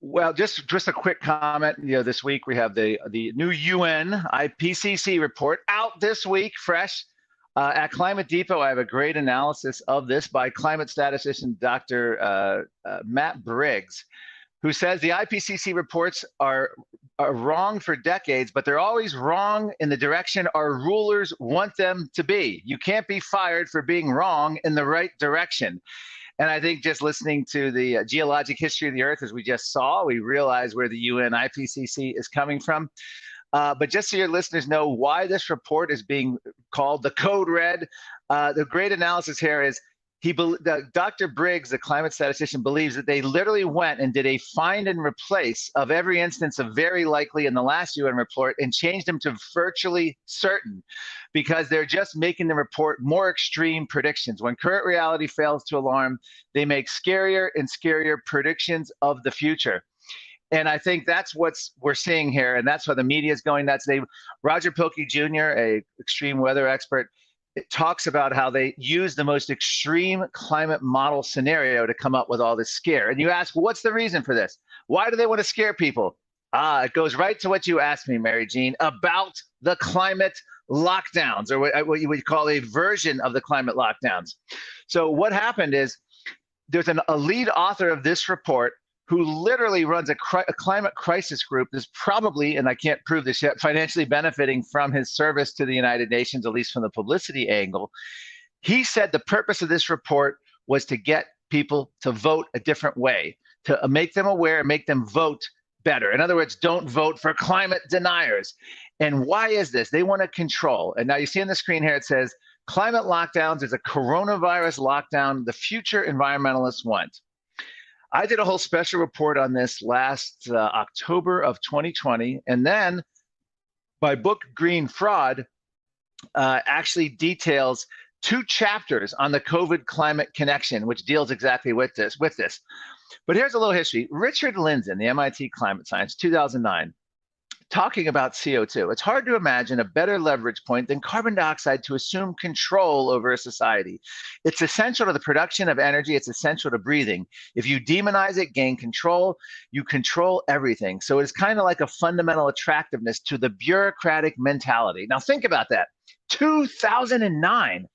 Well, just a quick comment. This week we have the new UN IPCC report out this week, fresh. At Climate Depot, I have a great analysis of this by climate statistician Dr. Matt Briggs, who says the IPCC reports are wrong for decades, but they're always wrong in the direction our rulers want them to be. You can't be fired for being wrong in the right direction. And I think just listening to the geologic history of the Earth, as we just saw, we realize where the UN IPCC is coming from. But just so your listeners know why this report is being called the Code Red, the great analysis here is Dr. Briggs, the climate statistician, believes that they literally went and did a find and replace of every instance of very likely in the last UN report and changed them to virtually certain, because they're just making the report more extreme predictions. When current reality fails to alarm, they make scarier and scarier predictions of the future. And I think that's what we're seeing here, and that's why the media is going nuts. Roger Pilkey Jr., a extreme weather expert, it talks about how they use the most extreme climate model scenario to come up with all this scare. And you ask, what's the reason for this? Why do they want to scare people? It goes right to what you asked me, Mary Jean, about the climate lockdowns, or what you would call a version of the climate lockdowns. So what happened is there's a lead author of this report who literally runs a climate crisis group that's probably, and I can't prove this yet, financially benefiting from his service to the United Nations, at least from the publicity angle. He said the purpose of this report was to get people to vote a different way, to make them aware, make them vote better. In other words, don't vote for climate deniers. And why is this? They want to control. And now you see on the screen here, it says, climate lockdowns is a coronavirus lockdown the future environmentalists want. I did a whole special report on this last October of 2020. And then my book, Green Fraud, actually details 2 chapters on the COVID climate connection, which deals exactly with this. But here's a little history. Richard Lindzen, the MIT climate scientist, 2009, talking about CO2. It's hard to imagine a better leverage point than carbon dioxide to assume control over a society. It's essential to the production of energy. It's essential to breathing. If you demonize it, gain control, you control everything. So it's kind of like a fundamental attractiveness to the bureaucratic mentality. Now think about that. 2009.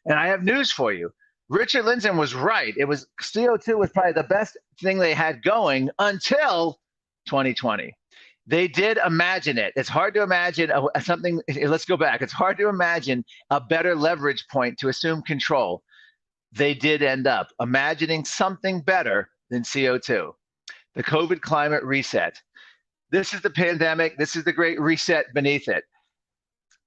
And I have news for you. Richard Lindzen was right. CO2 was probably the best thing they had going until 2020. They did imagine it. It's hard to imagine something. Let's go back. It's hard to imagine a better leverage point to assume control. They did end up imagining something better than CO2. The COVID climate reset. This is the pandemic. This is the great reset beneath it.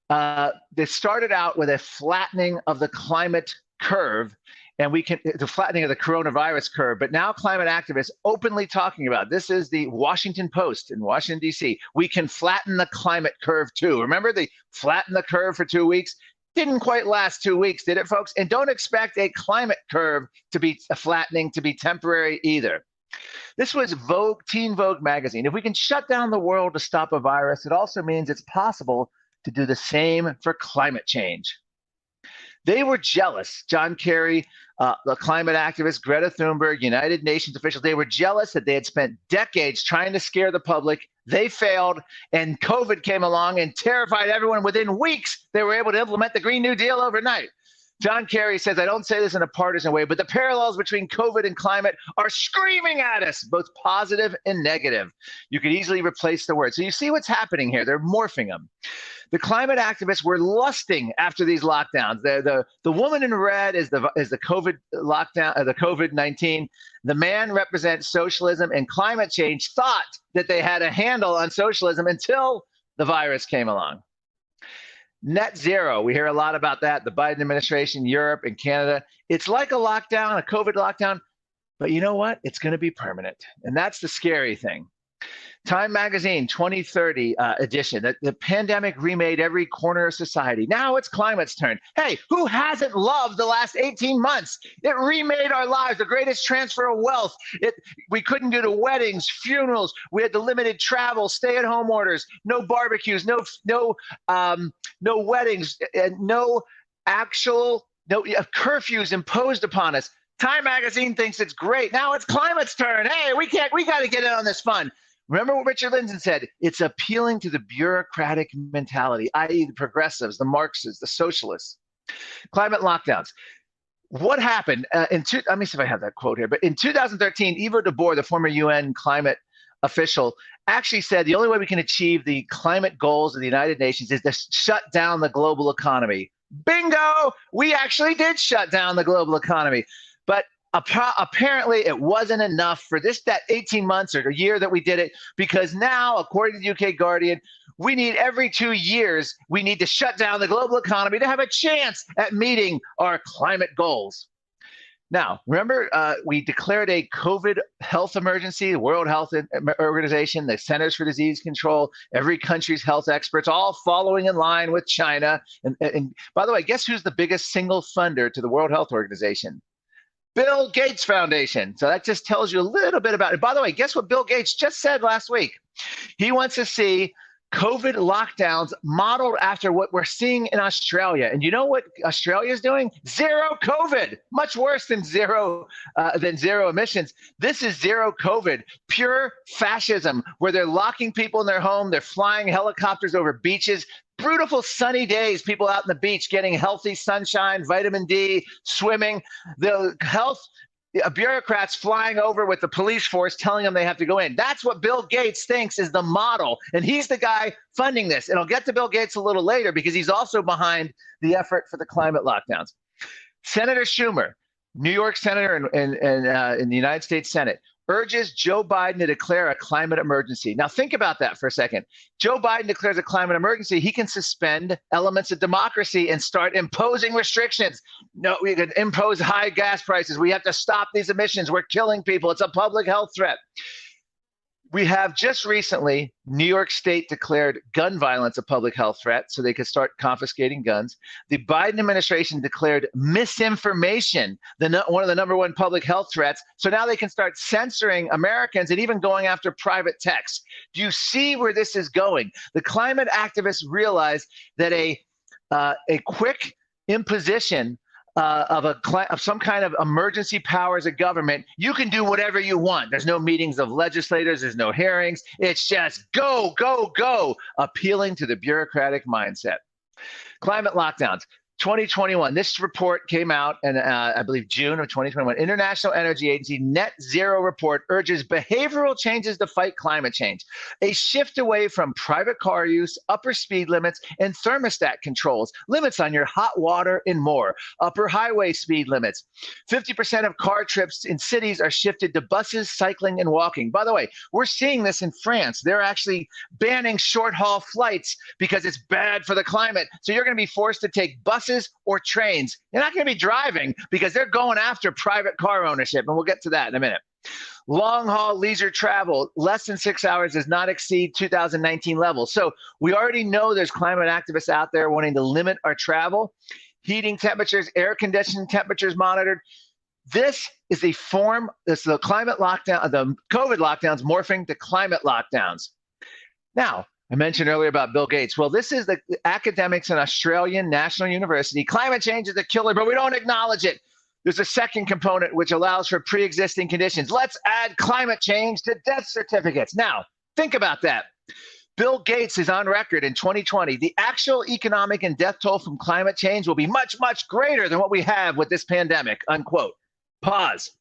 They started out with a flattening of the climate curve, and the flattening of the coronavirus curve, but now climate activists openly talking about, this is the Washington Post in Washington, D.C. We can flatten the climate curve too. Remember, they flattened the curve for 2 weeks? Didn't quite last 2 weeks, did it, folks? And don't expect a climate curve to be flattening, to be temporary either. This was Teen Vogue magazine. If we can shut down the world to stop a virus, it also means it's possible to do the same for climate change. They were jealous. John Kerry, the climate activist, Greta Thunberg, United Nations officials, they were jealous that they had spent decades trying to scare the public. They failed, and COVID came along and terrified everyone. Within weeks, they were able to implement the Green New Deal overnight. John Kerry says, I don't say this in a partisan way, but the parallels between COVID and climate are screaming at us, both positive and negative. You could easily replace the words. So you see what's happening here. They're morphing them. The climate activists were lusting after these lockdowns. The woman in red is the COVID lockdown, the COVID-19. The man represents socialism, and climate change thought that they had a handle on socialism until the virus came along. Net zero, we hear a lot about that. The Biden administration, Europe and Canada. It's like a lockdown, a COVID lockdown, but you know what? It's going to be permanent. And that's the scary thing. Time Magazine 2030 edition. The pandemic remade every corner of society. Now it's climate's turn. Hey, who hasn't loved the last 18 months? It remade our lives, the greatest transfer of wealth. We couldn't go to weddings, funerals. We had the limited travel, stay-at-home orders, no barbecues, no weddings, no curfews imposed upon us. Time Magazine thinks it's great. Now it's climate's turn. Hey, we got to get in on this fun. Remember what Richard Lindzen said? It's appealing to the bureaucratic mentality, i.e. the progressives, the Marxists, the socialists. Climate lockdowns. What happened let me see if I have that quote here, but in 2013, Ivo de Boer, the former UN climate official, actually said the only way we can achieve the climate goals of the United Nations is to shut down the global economy. Bingo! We actually did shut down the global economy. But apparently it wasn't enough for that 18 months or a year that we did it, because now, according to the UK Guardian, we need every 2 years, we need to shut down the global economy to have a chance at meeting our climate goals. Now, remember, we declared a COVID health emergency, the World Health Organization, the Centers for Disease Control, every country's health experts, all following in line with China. And by the way, guess who's the biggest single funder to the World Health Organization? Bill Gates Foundation. So that just tells you a little bit about it. By the way, guess what Bill Gates just said last week? He wants to see COVID lockdowns modeled after what we're seeing in Australia. And you know what Australia is doing? Zero COVID, much worse than zero emissions. This is zero COVID, pure fascism, where they're locking people in their home. They're flying helicopters over beaches. Beautiful sunny days, people out on the beach getting healthy sunshine, vitamin D, swimming. The health bureaucrats flying over with the police force telling them they have to go in. That's what Bill Gates thinks is the model. And he's the guy funding this. And I'll get to Bill Gates a little later because he's also behind the effort for the climate lockdowns. Senator Schumer, New York senator in the United States Senate, urges Joe Biden to declare a climate emergency. Now, think about that for a second. Joe Biden declares a climate emergency. He can suspend elements of democracy and start imposing restrictions. No, we can impose high gas prices. We have to stop these emissions. We're killing people. It's a public health threat. We have just recently, New York State declared gun violence a public health threat, so they could start confiscating guns. The Biden administration declared misinformation one of the number one public health threats. So now they can start censoring Americans and even going after private techs. Do you see where this is going? The climate activists realize that a quick imposition of some kind of emergency powers of government, you can do whatever you want. There's no meetings of legislators. There's no hearings. It's just go, go, go, appealing to the bureaucratic mindset. Climate lockdowns. 2021, this report came out in, I believe, June of 2021. International Energy Agency Net Zero report urges behavioral changes to fight climate change. A shift away from private car use, upper speed limits, and thermostat controls, limits on your hot water, and more. Upper highway speed limits. 50% of car trips in cities are shifted to buses, cycling, and walking. By the way, we're seeing this in France. They're actually banning short-haul flights because it's bad for the climate. So you're going to be forced to take buses or trains. You're not going to be driving because they're going after private car ownership, and we'll get to that in a minute. Long-haul leisure travel, less than 6 hours, does not exceed 2019 levels. So we already know there's climate activists out there wanting to limit our travel. Heating temperatures, air conditioning temperatures monitored. This is the climate lockdown, the COVID lockdowns morphing to climate lockdowns. Now, I mentioned earlier about Bill Gates. Well, this is the academics in Australian National University. Climate change is a killer, but we don't acknowledge it. There's a second component which allows for pre-existing conditions. Let's add climate change to death certificates. Now, think about that. Bill Gates is on record in 2020. The actual economic and death toll from climate change will be much, much greater than what we have with this pandemic, unquote. Pause.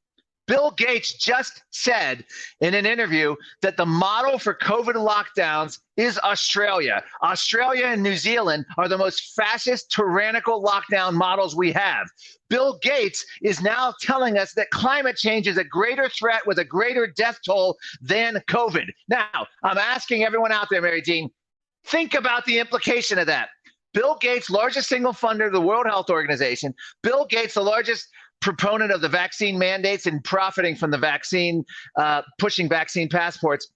Bill Gates just said in an interview that the model for COVID lockdowns is Australia. Australia and New Zealand are the most fascist, tyrannical lockdown models we have. Bill Gates is now telling us that climate change is a greater threat with a greater death toll than COVID. Now, I'm asking everyone out there, Mary Jean, think about the implication of that. Bill Gates, largest single funder of the World Health Organization. Bill Gates, the largest proponent of the vaccine mandates and profiting from the vaccine, pushing vaccine passports,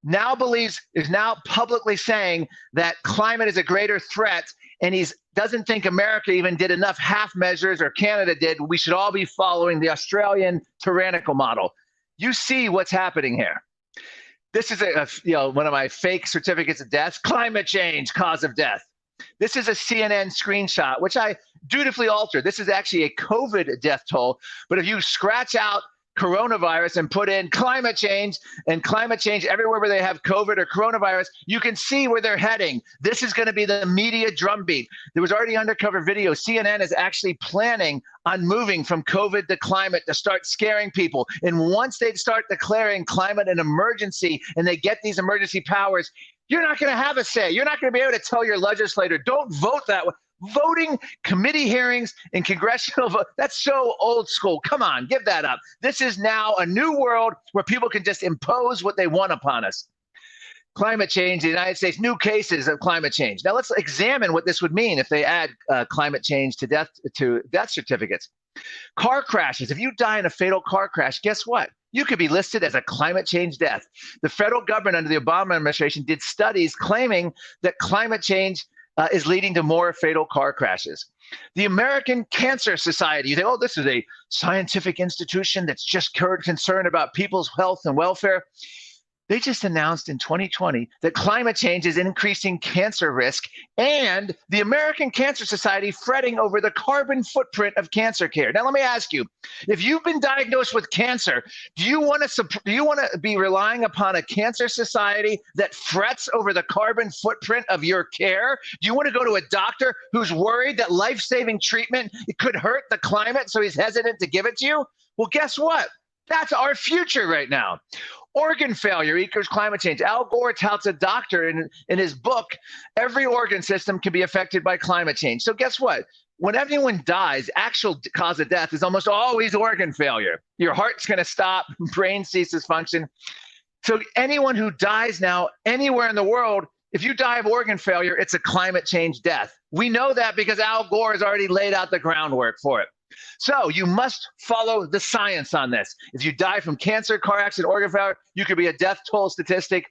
is now publicly saying that climate is a greater threat, and he doesn't think America even did enough half measures, or Canada did. We should all be following the Australian tyrannical model. You see what's happening here. This is one of my fake certificates of death. Climate change, cause of death. This is a CNN screenshot, which I dutifully altered. This is actually a COVID death toll. But if you scratch out coronavirus and put in climate change everywhere where they have COVID or coronavirus, you can see where they're heading. This is going to be the media drumbeat. There was already undercover video. CNN is actually planning on moving from COVID to climate to start scaring people. And once they start declaring climate an emergency and they get these emergency powers, you're not going to have a say. You're not going to be able to tell your legislator, don't vote that way. Voting, committee hearings, and congressional vote, that's so old school. Come on, give that up. This is now a new world where people can just impose what they want upon us. Climate change, the United States, new cases of climate change. Now let's examine what this would mean if they add climate change to death certificates. Car crashes. If you die in a fatal car crash, guess what? You could be listed as a climate change death. The federal government under the Obama administration did studies claiming that climate change is leading to more fatal car crashes. The American Cancer Society, you think, oh, this is a scientific institution that's just concerned about people's health and welfare. They just announced in 2020 that climate change is increasing cancer risk, and the American Cancer Society fretting over the carbon footprint of cancer care. Now, let me ask you, if you've been diagnosed with cancer, do you want to be relying upon a cancer society that frets over the carbon footprint of your care? Do you want to go to a doctor who's worried that life-saving treatment could hurt the climate, so he's hesitant to give it to you? Well, guess what? That's our future right now. Organ failure equals climate change. Al Gore touts a doctor in his book, every organ system can be affected by climate change. So guess what? When anyone dies, actual cause of death is almost always organ failure. Your heart's going to stop, brain ceases function. So anyone who dies now anywhere in the world, if you die of organ failure, it's a climate change death. We know that because Al Gore has already laid out the groundwork for it. So you must follow the science on this. If you die from cancer, car accident, organ failure, you could be a death toll statistic.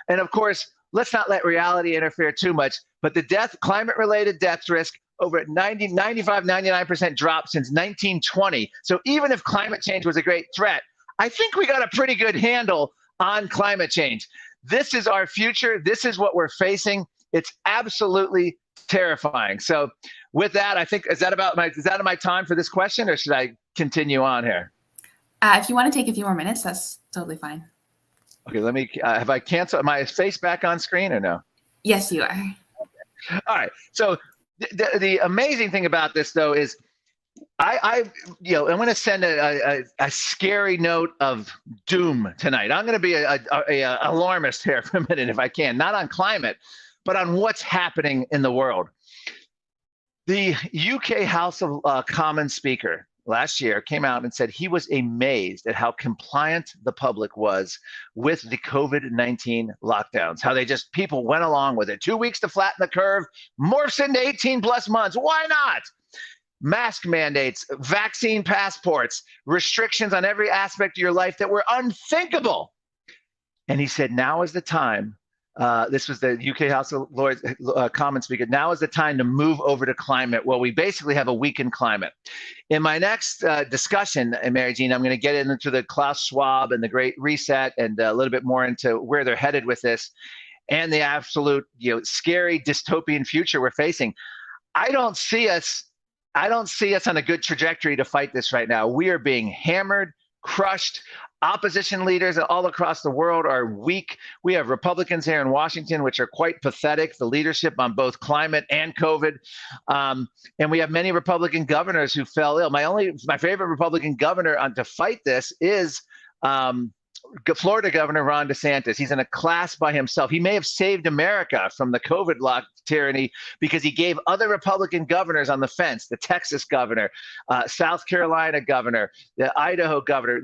And of course, let's not let reality interfere too much, but the climate-related death risk over 95, 99% drop since 1920. So even if climate change was a great threat, I think we got a pretty good handle on climate change. This is our future. This is what we're facing. It's absolutely terrifying. So with that, I think, is that my time for this question, or should I continue on here? If you want to take a few more minutes, that's totally fine. Okay, let me, have I canceled my face back on screen or no? Yes, you are. Okay. All right. So the amazing thing about this though is I'm going to send a scary note of doom tonight. I'm going to be a alarmist here for a minute if I can, not on climate, but on what's happening in the world. The UK House of Commons Speaker last year came out and said he was amazed at how compliant the public was with the COVID-19 lockdowns, how people went along with it. 2 weeks to flatten the curve, morphs into 18 plus months. Why not? Mask mandates, vaccine passports, restrictions on every aspect of your life that were unthinkable. And he said, now is the time. This was the UK House of Lords Commons Speaker. Now is the time to move over to climate. Well, we basically have a weakened climate. In my next discussion, Mary Jean, I'm going to get into the Klaus Schwab and the Great Reset and a little bit more into where they're headed with this and the absolute, scary dystopian future we're facing. I don't see us on a good trajectory to fight this right now. We are being hammered, crushed. Opposition leaders all across the world are weak. We have Republicans here in Washington, which are quite pathetic, the leadership on both climate and COVID. And we have many Republican governors who fell ill. My favorite Republican governor to fight this is Florida Governor Ron DeSantis. He's in a class by himself. He may have saved America from the COVID lock tyranny because he gave other Republican governors on the fence, the Texas governor, South Carolina governor, the Idaho governor,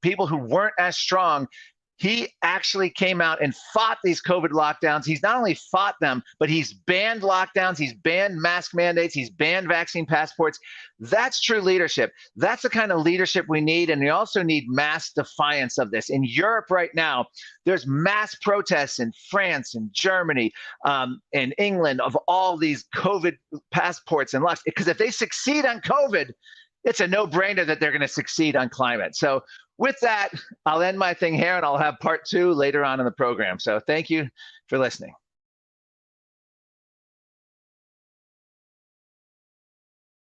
people who weren't as strong. He actually came out and fought these COVID lockdowns. He's not only fought them, but he's banned lockdowns. He's banned mask mandates. He's banned vaccine passports. That's true leadership. That's the kind of leadership we need. And we also need mass defiance of this. In Europe right now, there's mass protests in France and Germany and England of all these COVID passports and locks. Because if they succeed on COVID, it's a no-brainer that they're going to succeed on climate. So with that, I'll end my thing here and I'll have part 2 later on in the program. So thank you for listening.